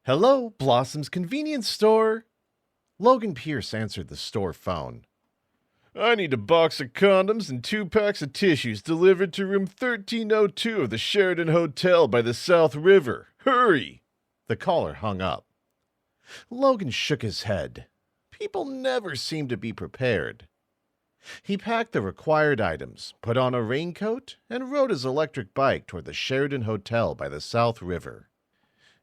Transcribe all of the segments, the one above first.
Hello, Blossom's convenience store. Logan Pierce answered the store phone. I need a box of condoms and 2 packs of tissues delivered to room 1302 of the Sheridan Hotel by the South River. Hurry! The caller hung up. Logan shook his head. People never seemed to be prepared. He packed the required items, put on a raincoat, and rode his electric bike toward the Sheridan Hotel by the South River.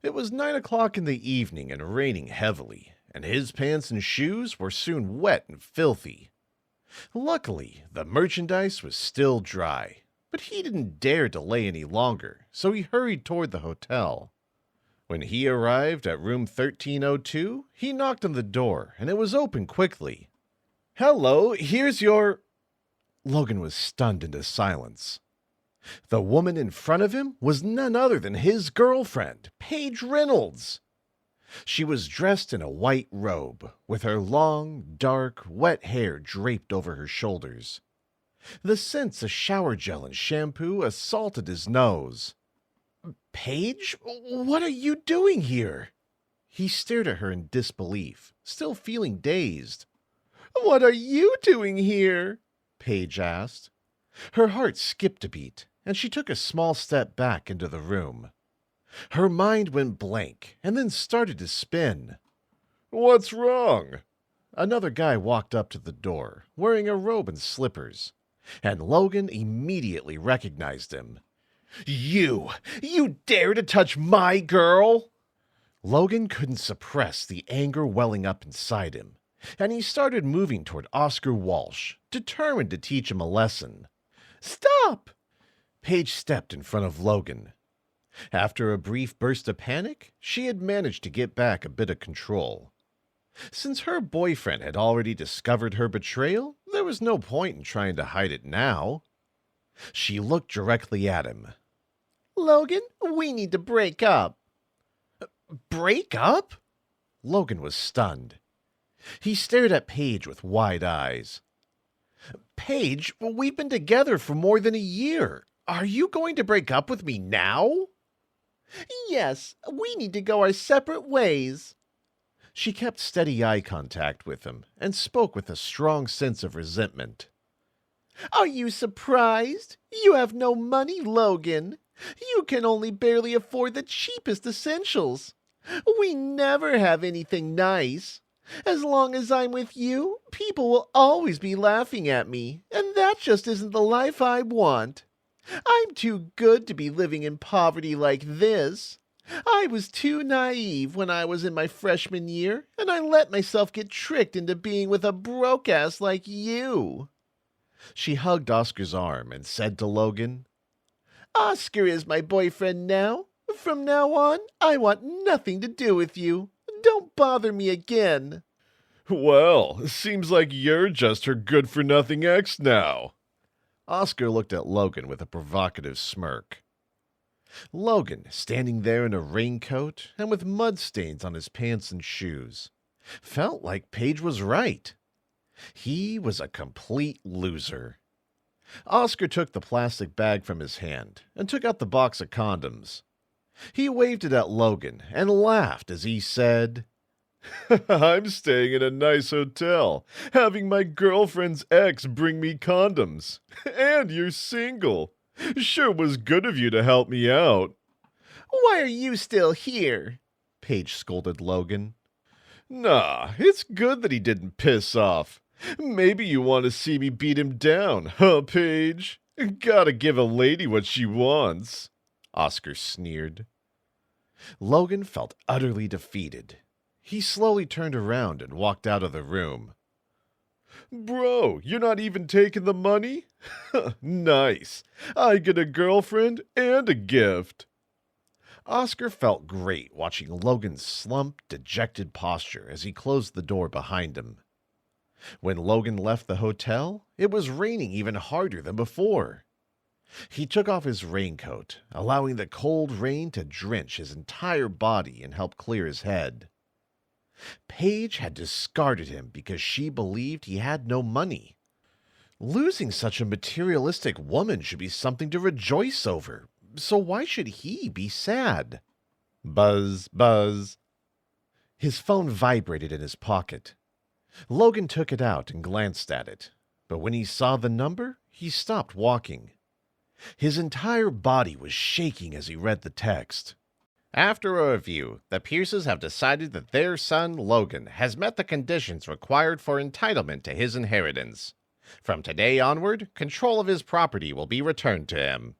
It was 9 o'clock in the evening and raining heavily, and his pants and shoes were soon wet and filthy. Luckily, the merchandise was still dry, but he didn't dare delay any longer, so he hurried toward the hotel. When he arrived at room 1302, he knocked on the door, and it was opened quickly. "Hello, here's your—" Logan was stunned into silence. The woman in front of him was none other than his girlfriend, Paige Reynolds. She was dressed in a white robe, with her long, dark, wet hair draped over her shoulders. The scents of shower gel and shampoo assaulted his nose. "Paige, what are you doing here?" He stared at her in disbelief, still feeling dazed. "What are you doing here?" Paige asked. Her heart skipped a beat, and she took a small step back into the room. Her mind went blank and then started to spin. What's wrong? Another guy walked up to the door, wearing a robe and slippers, and Logan immediately recognized him. You dare to touch my girl?" Logan couldn't suppress the anger welling up inside him, and he started moving toward Oscar Walsh, determined to teach him a lesson. "Stop!" Paige stepped in front of Logan. After a brief burst of panic, she had managed to get back a bit of control. Since her boyfriend had already discovered her betrayal, there was no point in trying to hide it now. She looked directly at him. "Logan, we need to break up." "Break up?" Logan was stunned. He stared at Paige with wide eyes. "Paige, we've been together for more than a year. Are you going to break up with me now?" "Yes, we need to go our separate ways." She kept steady eye contact with him and spoke with a strong sense of resentment. "Are you surprised? You have no money, Logan. You can only barely afford the cheapest essentials. We never have anything nice. As long as I'm with you, people will always be laughing at me, and that just isn't the life I want. I'm too good to be living in poverty like this. I was too naive when I was in my freshman year, and I let myself get tricked into being with a broke-ass like you." She hugged Oscar's arm and said to Logan, "Oscar is my boyfriend now. From now on, I want nothing to do with you. Don't bother me again." Well, seems like you're just her good-for-nothing ex now. Oscar looked at Logan with a provocative smirk. Logan, standing there in a raincoat and with mud stains on his pants and shoes, felt like Paige was right. He was a complete loser. Oscar took the plastic bag from his hand and took out the box of condoms. He waved it at Logan and laughed as he said, I'm staying in a nice hotel, having my girlfriend's ex bring me condoms. And you're single. Sure was good of you to help me out. "Why are you still here?" Paige scolded Logan. Nah, it's good that he didn't piss off. Maybe you want to see me beat him down, huh, Paige? Gotta give a lady what she wants. Oscar sneered. Logan felt utterly defeated. He slowly turned around and walked out of the room. Bro, you're not even taking the money? Nice. I get a girlfriend and a gift. Oscar felt great watching Logan's slumped, dejected posture as he closed the door behind him. When Logan left the hotel, it was raining even harder than before. He took off his raincoat, allowing the cold rain to drench his entire body and help clear his head. Paige had discarded him because she believed he had no money. Losing such a materialistic woman should be something to rejoice over, so why should he be sad? Buzz, buzz. His phone vibrated in his pocket. Logan took it out and glanced at it, but when he saw the number, he stopped walking. His entire body was shaking as he read the text. After a review, the Pierces have decided that their son, Logan, has met the conditions required for entitlement to his inheritance. From today onward, control of his property will be returned to him.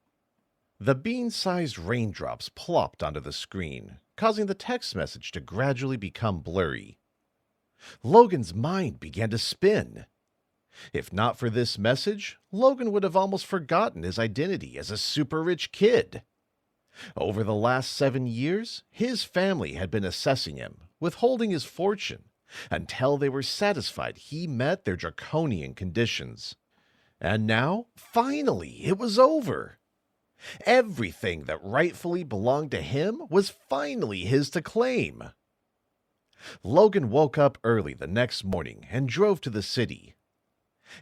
The bean-sized raindrops plopped onto the screen, causing the text message to gradually become blurry. Logan's mind began to spin. If not for this message, Logan would have almost forgotten his identity as a super-rich kid. Over the last 7 years, his family had been assessing him, withholding his fortune, until they were satisfied he met their draconian conditions. And now, finally, it was over. Everything that rightfully belonged to him was finally his to claim. Logan woke up early the next morning and drove to the city.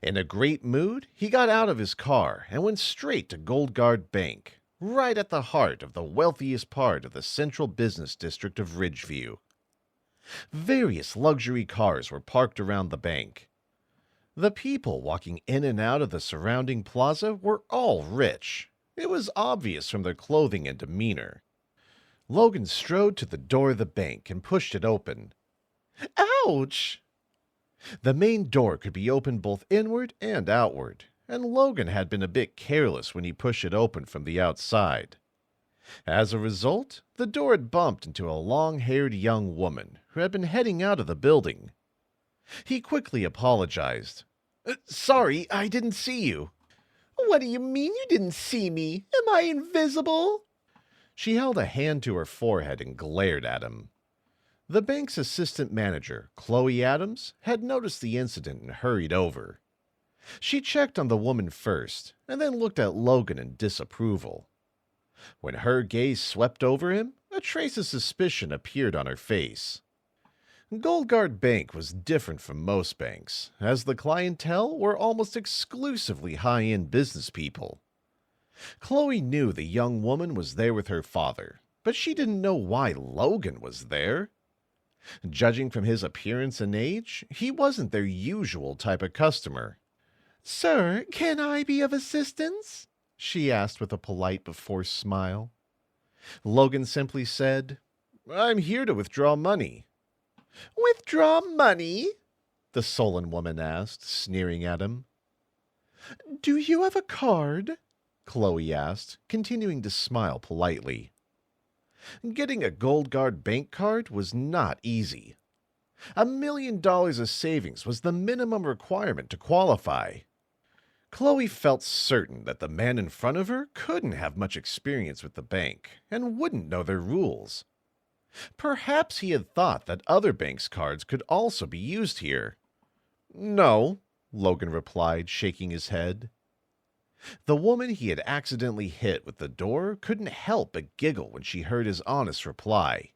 In a great mood, he got out of his car and went straight to Gold Guard Bank, right at the heart of the wealthiest part of the central business district of Ridgeview. Various luxury cars were parked around the bank. The people walking in and out of the surrounding plaza were all rich. It was obvious from their clothing and demeanor. Logan strode to the door of the bank and pushed it open. Ouch! The main door could be opened both inward and outward, and Logan had been a bit careless when he pushed it open from the outside. As a result, the door had bumped into a long-haired young woman who had been heading out of the building. He quickly apologized. Sorry, I didn't see you. What do you mean you didn't see me? Am I invisible? She held a hand to her forehead and glared at him. The bank's assistant manager, Chloe Adams, had noticed the incident and hurried over. She checked on the woman first, and then looked at Logan in disapproval. When her gaze swept over him, a trace of suspicion appeared on her face. Gold Guard Bank was different from most banks, as the clientele were almost exclusively high-end business people. Chloe knew the young woman was there with her father, but she didn't know why Logan was there. Judging from his appearance and age, he wasn't their usual type of customer. "Sir, can I be of assistance?" she asked with a polite but forced smile. Logan simply said, "I'm here to withdraw money." "Withdraw money?" the sullen woman asked, sneering at him. "Do you have a card?" Chloe asked, continuing to smile politely. Getting a Gold Guard bank card was not easy. $1 million of savings was the minimum requirement to qualify. Chloe felt certain that the man in front of her couldn't have much experience with the bank and wouldn't know their rules. Perhaps he had thought that other banks' cards could also be used here. "No," Logan replied, shaking his head. The woman he had accidentally hit with the door couldn't help but giggle when she heard his honest reply.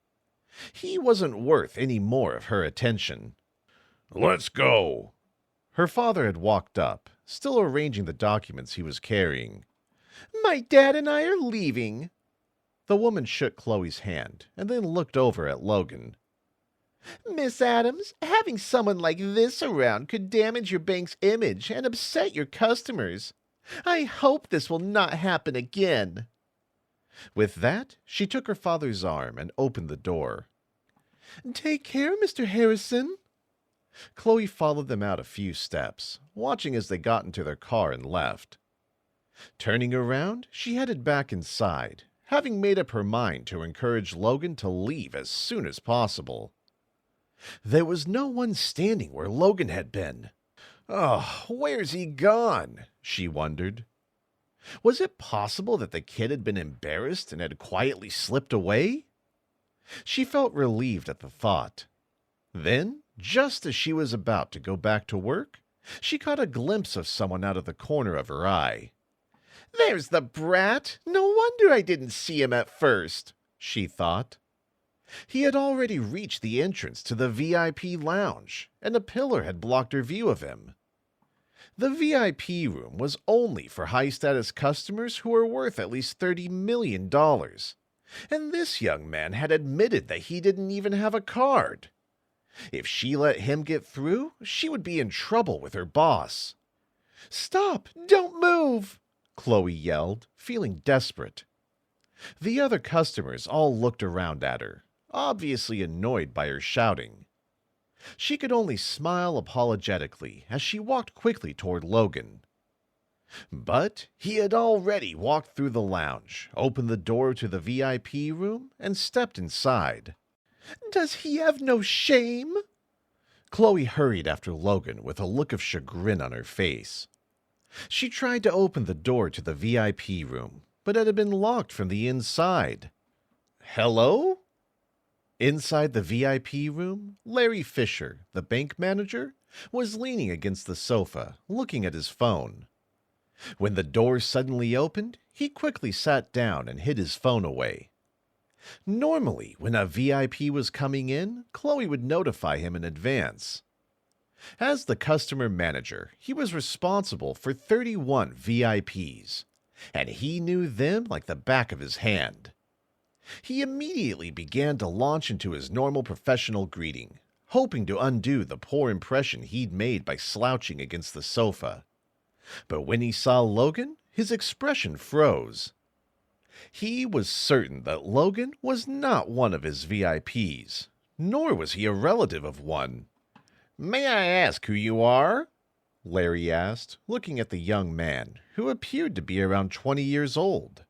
He wasn't worth any more of her attention. "Let's go." Her father had walked up, still arranging the documents he was carrying. "My dad and I are leaving." The woman shook Chloe's hand and then looked over at Logan. "Miss Adams, having someone like this around could damage your bank's image and upset your customers. I hope this will not happen again." With that, she took her father's arm and opened the door. "Take care, Mr. Harrison." Chloe followed them out a few steps, watching as they got into their car and left. Turning around, she headed back inside, having made up her mind to encourage Logan to leave as soon as possible. There was no one standing where Logan had been. "Oh, where's he gone?" she wondered. Was it possible that the kid had been embarrassed and had quietly slipped away? She felt relieved at the thought. Then, just as she was about to go back to work, she caught a glimpse of someone out of the corner of her eye. "There's the brat! No wonder I didn't see him at first," she thought. He had already reached the entrance to the VIP lounge, and a pillar had blocked her view of him. The VIP room was only for high-status customers who were worth at least $30 million. And this young man had admitted that he didn't even have a card. If she let him get through, she would be in trouble with her boss. "Stop! Don't move!" Chloe yelled, feeling desperate. The other customers all looked around at her, obviously annoyed by her shouting. She could only smile apologetically as she walked quickly toward Logan. But he had already walked through the lounge, opened the door to the VIP room, and stepped inside. "Does he have no shame?" Chloe hurried after Logan with a look of chagrin on her face. She tried to open the door to the VIP room, but it had been locked from the inside. "Hello?" Inside the VIP room, Larry Fisher, the bank manager, was leaning against the sofa, looking at his phone. When the door suddenly opened, he quickly sat down and hid his phone away. Normally, when a VIP was coming in, Chloe would notify him in advance. As the customer manager, he was responsible for 31 VIPs, and he knew them like the back of his hand. He immediately began to launch into his normal professional greeting, hoping to undo the poor impression he'd made by slouching against the sofa. But when he saw Logan, his expression froze. He was certain that Logan was not one of his VIPs, nor was he a relative of one. "May I ask who you are?" Larry asked, looking at the young man, who appeared to be around 20 years old.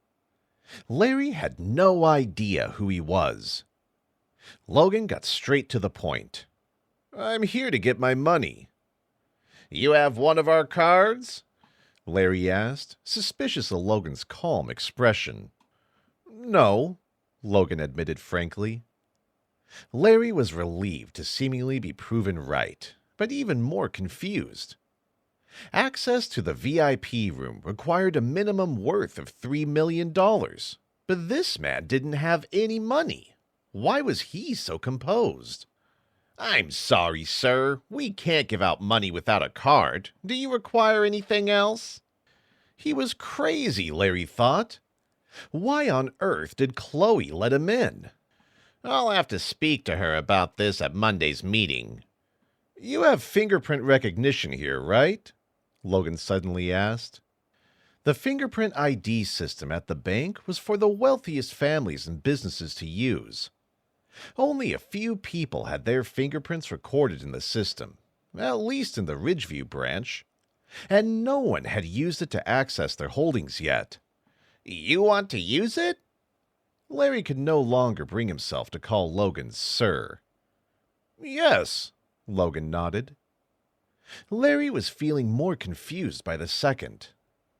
Larry had no idea who he was. Logan got straight to the point. "I'm here to get my money." "You have one of our cards?" Larry asked, suspicious of Logan's calm expression. "No," Logan admitted frankly. Larry was relieved to seemingly be proven right, but even more confused. Access to the VIP room required a minimum worth of $3 million, but this man didn't have any money. Why was he so composed? "I'm sorry, sir. We can't give out money without a card. Do you require anything else?" He was crazy, Larry thought. Why on earth did Chloe let him in? "I'll have to speak to her about this at Monday's meeting." "You have fingerprint recognition here, right?" Logan suddenly asked. The fingerprint ID system at the bank was for the wealthiest families and businesses to use. Only a few people had their fingerprints recorded in the system, at least in the Ridgeview branch, and no one had used it to access their holdings yet. "You want to use it?" Larry could no longer bring himself to call Logan sir. "Yes," Logan nodded. Larry was feeling more confused by the second.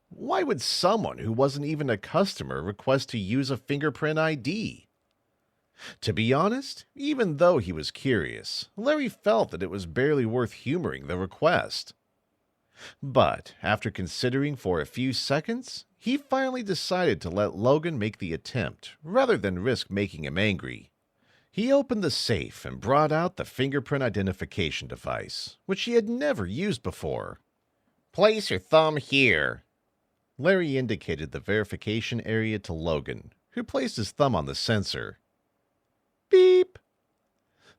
Why would someone who wasn't even a customer request to use a fingerprint ID? To be honest, even though he was curious, Larry felt that it was barely worth humoring the request. But after considering for a few seconds, he finally decided to let Logan make the attempt rather than risk making him angry. He opened the safe and brought out the fingerprint identification device, which he had never used before. "Place your thumb here." Larry indicated the verification area to Logan, who placed his thumb on the sensor. Beep!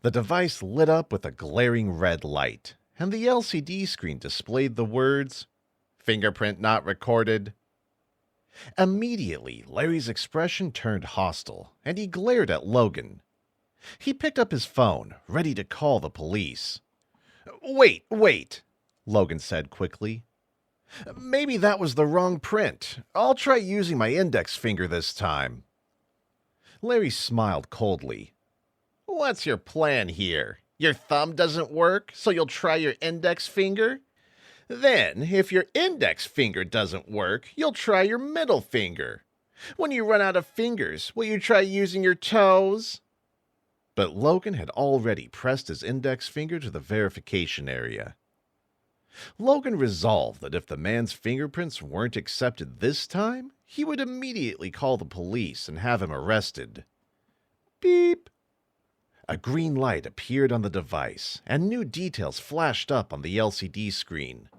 The device lit up with a glaring red light, and the LCD screen displayed the words, "Fingerprint not recorded." Immediately, Larry's expression turned hostile, and he glared at Logan. He picked up his phone, ready to call the police. Wait, Logan said quickly. "Maybe that was the wrong print. I'll try using my index finger this time." Larry smiled coldly. "What's your plan here? Your thumb doesn't work, so you'll try your index finger? Then, if your index finger doesn't work, you'll try your middle finger. When you run out of fingers, will you try using your toes?" But Logan had already pressed his index finger to the verification area. Logan resolved that if the man's fingerprints weren't accepted this time, he would immediately call the police and have him arrested. Beep! A green light appeared on the device, and new details flashed up on the LCD screen.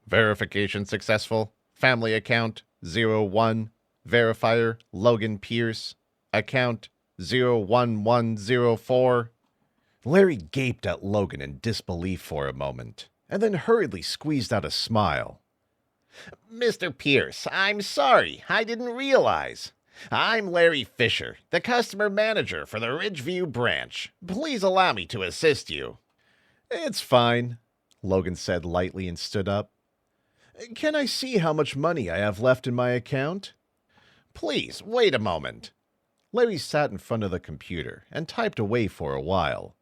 "Verification successful. Family account 01. Verifier Logan Pierce. account 01104. Larry gaped at Logan in disbelief for a moment, and then hurriedly squeezed out a smile. Mr. Pierce, I'm sorry. I didn't realize. I'm Larry Fisher, the customer manager for the Ridgeview branch. Please allow me to assist you. It's fine, Logan said lightly and stood up. Can I see how much money I have left in my account? Please, wait a moment. Larry sat in front of the computer and typed away for a while.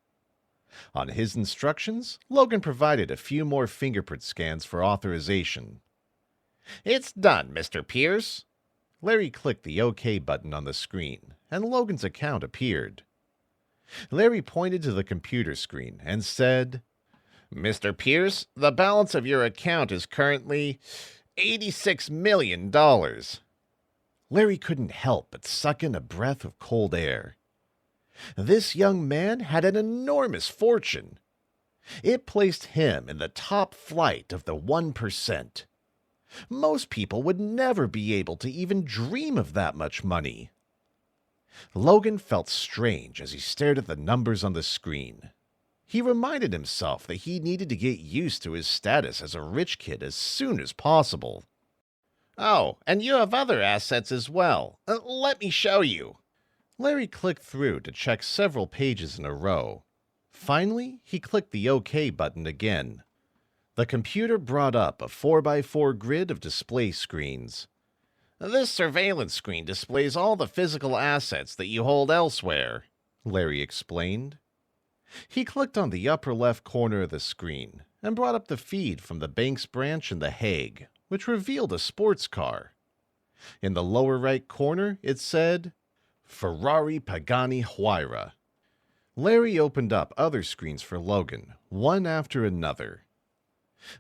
On his instructions, Logan provided a few more fingerprint scans for authorization. It's done, Mr. Pierce. Larry clicked the OK button on the screen, and Logan's account appeared. Larry pointed to the computer screen and said, Mr. Pierce, the balance of your account is currently $86 million. Larry couldn't help but suck in a breath of cold air. This young man had an enormous fortune. It placed him in the top flight of the 1%. Most people would never be able to even dream of that much money. Logan felt strange as he stared at the numbers on the screen. He reminded himself that he needed to get used to his status as a rich kid as soon as possible. Oh, and you have other assets as well. Let me show you. Larry clicked through to check several pages in a row. Finally, he clicked the OK button again. The computer brought up a 4x4 grid of display screens. This surveillance screen displays all the physical assets that you hold elsewhere, Larry explained. He clicked on the upper left corner of the screen and brought up the feed from the bank's branch in The Hague, which revealed a sports car. In the lower right corner, it said, Ferrari Pagani Huayra. Larry opened up other screens for Logan, one after another.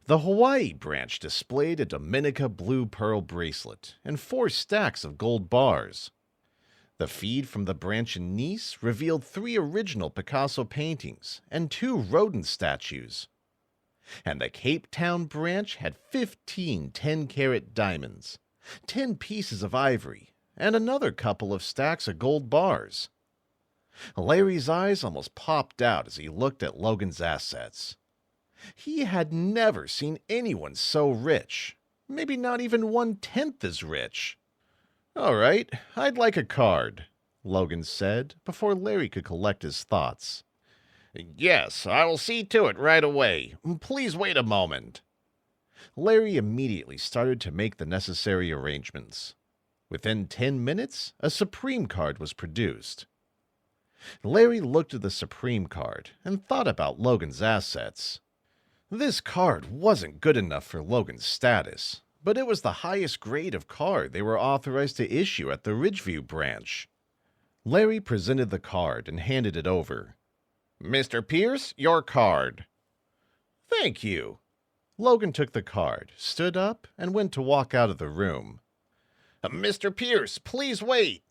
The Hawaii branch displayed a Dominica blue pearl bracelet and 4 stacks of gold bars. The feed from the branch in Nice revealed 3 original Picasso paintings and 2 rodent statues. And the Cape Town branch had 15 10-carat diamonds, 10 pieces of ivory, and another couple of stacks of gold bars. Larry's eyes almost popped out as he looked at Logan's assets. He had never seen anyone so rich, maybe not even 1/10 as rich. All right, I'd like a card, Logan said before Larry could collect his thoughts. Yes, I will see to it right away. Please wait a moment. Larry immediately started to make the necessary arrangements. Within 10 minutes, a Supreme card was produced. Larry looked at the Supreme card and thought about Logan's assets. This card wasn't good enough for Logan's status, but it was the highest grade of card they were authorized to issue at the Ridgeview branch. Larry presented the card and handed it over. Mr. Pierce, your card. Thank you. Logan took the card, stood up, and went to walk out of the room. Mr. Pierce, please wait.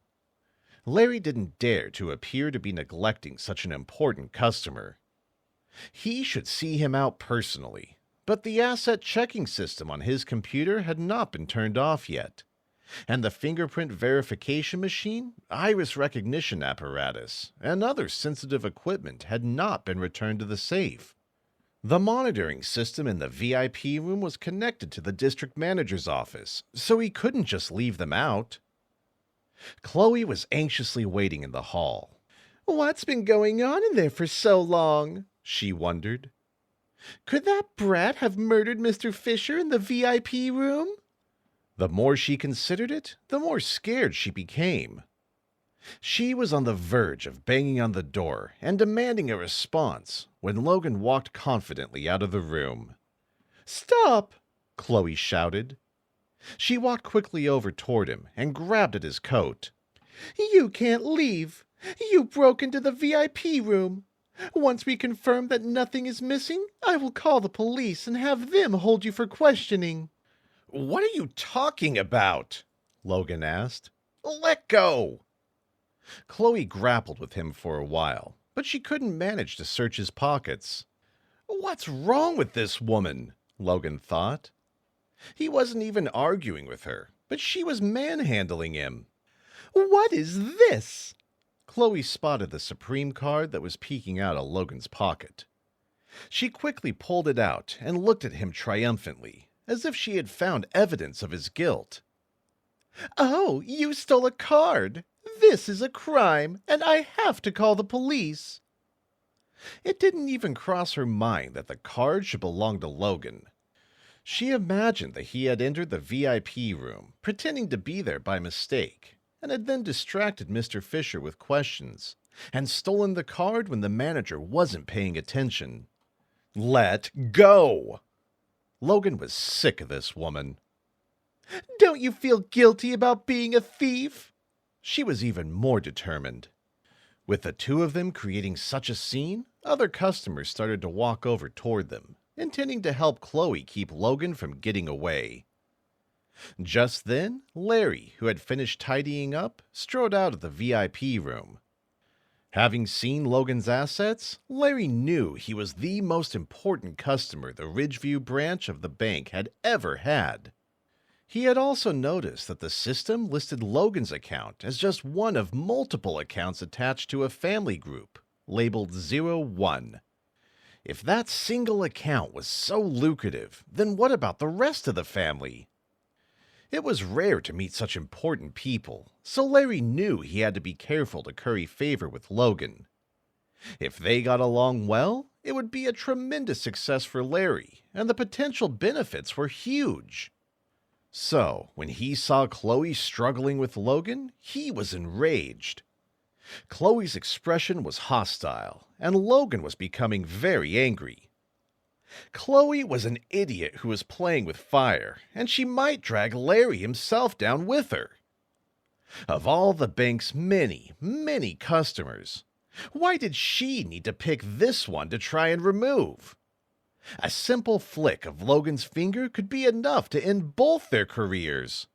Larry didn't dare to appear to be neglecting such an important customer. He should see him out personally, but the asset checking system on his computer had not been turned off yet, and the fingerprint verification machine, iris recognition apparatus, and other sensitive equipment had not been returned to the safe. The monitoring system in the VIP room was connected to the district manager's office, so he couldn't just leave them out. Chloe was anxiously waiting in the hall. What's been going on in there for so long? She wondered. Could that brat have murdered Mr. Fisher in the VIP room? The more she considered it, the more scared she became. She was on the verge of banging on the door and demanding a response when Logan walked confidently out of the room. Stop! Chloe shouted. She walked quickly over toward him and grabbed at his coat. You can't leave. You broke into the VIP room. Once we confirm that nothing is missing, I will call the police and have them hold you for questioning. What are you talking about? Logan asked. Let go! Chloe grappled with him for a while, but she couldn't manage to search his pockets. What's wrong with this woman? Logan thought. He wasn't even arguing with her, but she was manhandling him. What is this? Chloe spotted the Supreme card that was peeking out of Logan's pocket. She quickly pulled it out and looked at him triumphantly, as if she had found evidence of his guilt. "Oh, you stole a card! This is a crime, and I have to call the police!" It didn't even cross her mind that the card should belong to Logan. She imagined that he had entered the VIP room, pretending to be there by mistake, and had then distracted Mr. Fisher with questions, and stolen the card when the manager wasn't paying attention. Let go! Logan was sick of this woman. "Don't you feel guilty about being a thief?" She was even more determined. With the two of them creating such a scene, other customers started to walk over toward them, intending to help Chloe keep Logan from getting away. Just then, Larry, who had finished tidying up, strode out of the VIP room. Having seen Logan's assets, Larry knew he was the most important customer the Ridgeview branch of the bank had ever had. He had also noticed that the system listed Logan's account as just one of multiple accounts attached to a family group, labeled 01. If that single account was so lucrative, then what about the rest of the family? It was rare to meet such important people, so Larry knew he had to be careful to curry favor with Logan. If they got along well, it would be a tremendous success for Larry, and the potential benefits were huge. So, when he saw Chloe struggling with Logan, he was enraged. Chloe's expression was hostile, and Logan was becoming very angry. Chloe was an idiot who was playing with fire, and she might drag Larry himself down with her. Of all the bank's many, many customers, why did she need to pick this one to try and remove? A simple flick of Logan's finger could be enough to end both their careers.